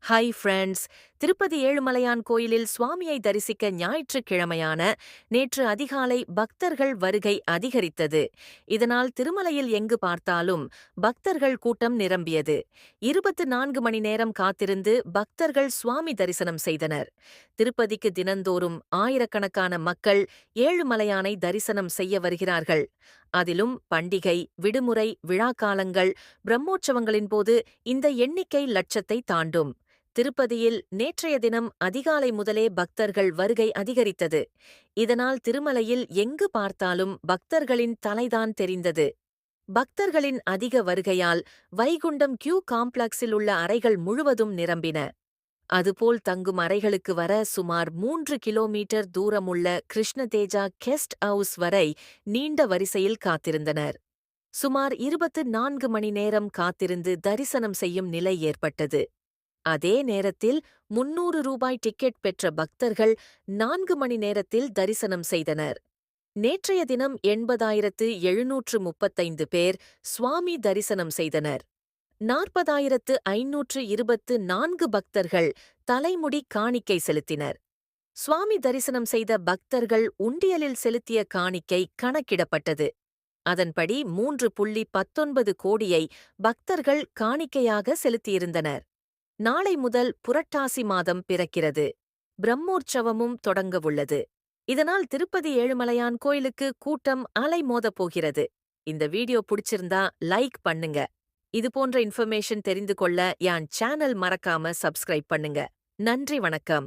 Hi friends! Tirupati Ezhumalaiyan கோயிலில் சுவாமியை தரிசிக்க ஞாயிற்றுக்கிழமையான நேற்று அதிகாலை பக்தர்கள் வருகை அதிகரித்தது. இதனால் திருமலையில் எங்கு பார்த்தாலும் பக்தர்கள் கூட்டம் நிரம்பியது. 24 மணி நேரம் காத்திருந்து பக்தர்கள் சுவாமி தரிசனம் செய்தனர். திருப்பதிக்கு தினந்தோறும் ஆயிரக்கணக்கான மக்கள் ஏழுமலையானை தரிசனம் செய்ய வருகிறார்கள். அதிலும் பண்டிகை, விடுமுறை, விழாக்காலங்கள், பிரம்மோற்சவங்களின் போது இந்த எண்ணிக்கை லட்சத்தை தாண்டும். திருப்பதியில் நேற்றைய தினம் அதிகாலை முதலே பக்தர்கள் வருகை அதிகரித்தது. இதனால் திருமலையில் எங்கு பார்த்தாலும் பக்தர்களின் தலைதான் தெரிந்தது. பக்தர்களின் அதிக வருகையால் வைகுண்டம் கியூ காம்ப்ளக்ஸில் உள்ள அறைகள் முழுவதும் நிரம்பின. அதுபோல் தங்கும் அறைகளுக்கு வர சுமார் 3 கிலோமீட்டர் தூரமுள்ள கிருஷ்ணதேஜா கெஸ்ட் ஹவுஸ் வரை நீண்ட வரிசையில் காத்திருந்தனர். சுமார் 24 மணி நேரம் காத்திருந்து தரிசனம் செய்யும் நிலை ஏற்பட்டது. அதே நேரத்தில் 300 ரூபாய் டிக்கெட் பெற்ற பக்தர்கள் 4 மணி நேரத்தில் தரிசனம் செய்தனர். நேற்றைய தினம் 80,735 பேர் சுவாமி தரிசனம் செய்தனர். 40,524 பக்தர்கள் தலைமுடி காணிக்கை செலுத்தினர். சுவாமி தரிசனம் செய்த பக்தர்கள் உண்டியலில் செலுத்திய காணிக்கை கணக்கிடப்பட்டது. அதன்படி 3.19 கோடியை பக்தர்கள் காணிக்கையாக செலுத்தியிருந்தனர். நாளை முதல் புரட்டாசி மாதம் பிறக்கிறது. பிரம்மோற்சவமும் தொடங்கவுள்ளது. இதனால் திருப்பதி ஏழுமலையான் கோயிலுக்கு கூட்டம் அலைமோதப் போகிறது. இந்த வீடியோ பிடிச்சிருந்தா லைக் பண்ணுங்க. இதுபோன்ற இன்ஃபர்மேஷன் தெரிந்து கொள்ள என் சேனல் மறக்காம சப்ஸ்கிரைப் பண்ணுங்க. நன்றி, வணக்கம்.